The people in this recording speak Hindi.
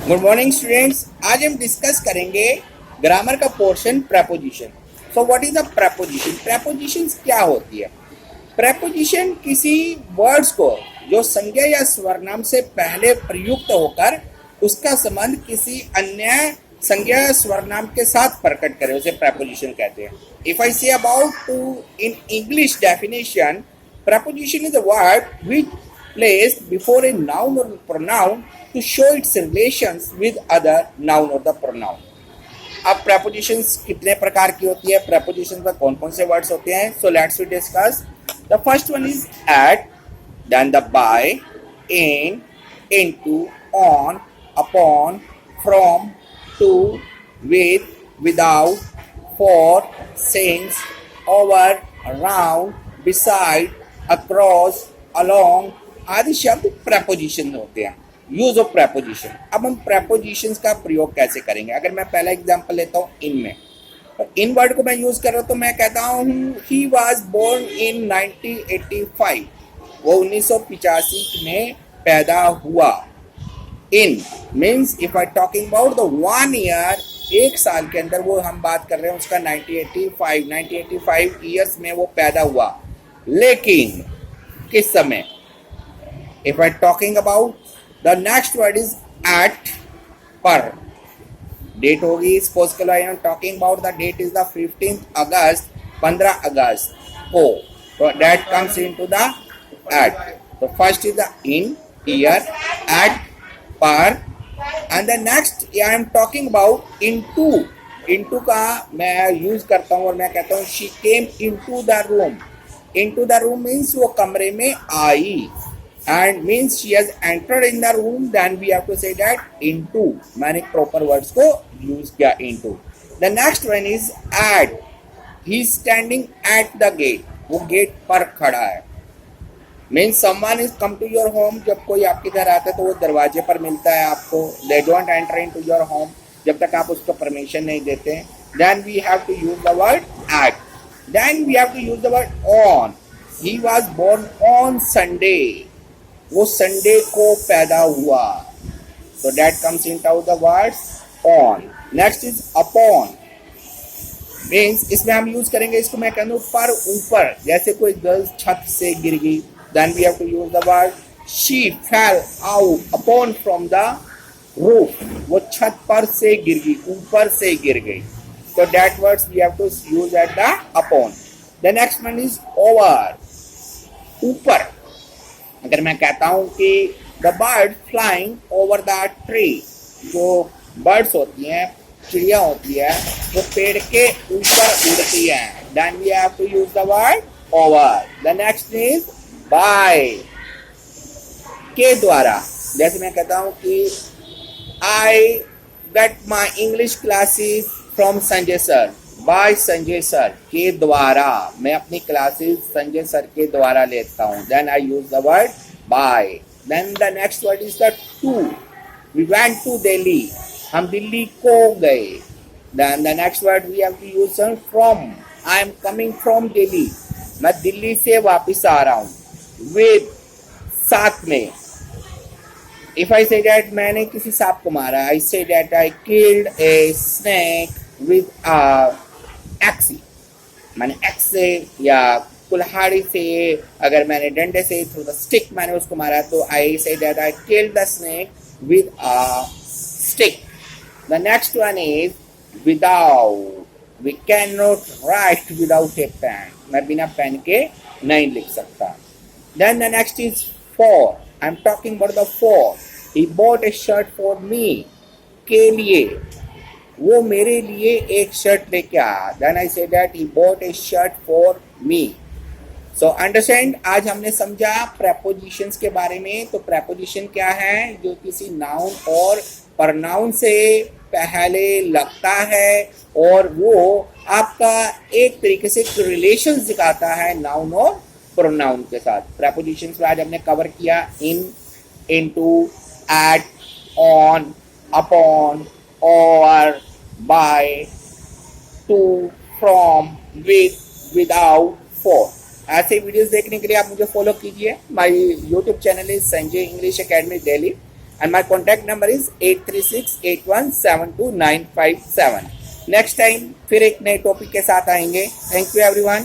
Good morning students. आज हम डिस्कस करेंगे ग्रामर का portion preposition. So what is the preposition? Prepositions क्या होती है? प्रेपोजिशन किसी वर्ड्स को जो संज्ञा या स्वरनाम से पहले प्रयुक्त होकर उसका संबंध किसी अन्य संज्ञा या स्वरनाम के साथ प्रकट करे, उसे प्रेपोजिशन कहते हैं। If I say about to in English definition, preposition is a word which placed before a noun or pronoun to show its relations with other noun or the pronoun. अब prepositions कितने प्रकार की होती है, prepositions में कौन कौन से words होते हैं? So let's we discuss. The first one is at, then the by, in, into, on, upon, from, to, with, without, for, since, over, around, beside, across, along आदि शब्द प्रेपोजिशन होते हैं। Use of preposition. अब हम प्रेपोजिशंस का प्रयोग कैसे करेंगे? अगर मैं पहला एग्जांपल लेता हूँ इन में, तो इन वर्ड को मैं यूज कर रहा हूँ तो मैं कहता हूँ ही वाज बोर्न इन 1985, वो 1985 में पैदा हुआ। In means if I talking about the 1 year, एक साल के अंदर वो हम बात कर रहे हैं उसका 1985 ईयर्स में वो पैदा हुआ। लेकिन किस समय? If I talking about the next word is at, पर डेट होगी। सपोज करो I am talking about the date is the 15 अगस्त, 15 अगस्त को, तो that comes into the at. तो first is the in, year, at, पर, and the next I am talking about into. Into का मैं यूज करता हूं और मैं कहता हूं she came into the room. Into the room means वो कमरे में आई, and means she has entered in the room, then we have to say that into। मैंने proper words को use किया into। The next one is at, he is standing at the gate, वो गेट पर खड़ा है। means someone is come to your home, जब कोई आपके घर आता है तो वो दरवाजे पर मिलता है आपको। They don't enter into your home जब तक आप उसको परमिशन नहीं देते। Then we have to use the word at। Then we have to use the word on। He was born on Sunday, वो संडे को पैदा हुआ। So that comes into the words on। Next is upon, means इसमें हम यूज करेंगे, इसको मैं कहूँ पर, ऊपर, जैसे कोई गर्ल छत से गिर गई। Then we have to use the word she fell out upon from the roof, वो छत पर से गिर गई, ऊपर से गिर गई। So that words we have to use at the upon। The next one is over, ऊपर। अगर मैं कहता हूँ कि the bird flying over the tree, जो बर्ड्स होती हैं, चिड़िया होती है, वो पेड़ के ऊपर उड़ती हैं। Then we have to use the word over। The next is by, के द्वारा। जैसे मैं कहता हूँ कि I get my English classes from Sanjay sir, by Sanjay sir, के द्वारा। मैं अपनी क्लासेस संजय सर के द्वारा लेता हूँ। Then I use the word by. Then the next word is the to. We went to Delhi, हम दिल्ली को गए। Then the next word we have to use from. I am coming from Delhi, मैं दिल्ली से वापस आ रहा हूँ। विद, साथ में। If I say that मैंने किसी सांप को मारा, I say that I killed a snake with a axe। मैंने एक्स से या कुल्हाड़ी से, अगर मैंने डंडे से थ्रू द स्टिक मैंने उसको मारा, तो I say that I killed the snake with a stick। The next one is without। We cannot write without a pen, मैं बिना पेन के नहीं लिख सकता। Then the next is for। I'm talking about the for। He bought a shirt for me, के लिए, वो मेरे लिए एक शर्ट लेके आया। Then I say that he bought a shirt for me। So understand, आज हमने समझा prepositions के बारे में। तो preposition क्या है? जो किसी नाउन और pronoun से पहले लगता है और वो आपका एक तरीके से रिलेशन दिखाता है नाउन और प्रोनाउन के साथ। प्रेपोजिशंस आज हमने कवर किया in, into, at, on, upon, और, by, to, from, with, without, for. ऐसे वीडियोस देखने के लिए आप मुझे फॉलो कीजिए। My YouTube channel is Sanjay English academy Delhi. And my contact number is 8368172957। Next time फिर एक नए टॉपिक के साथ आएंगे। Thank you everyone.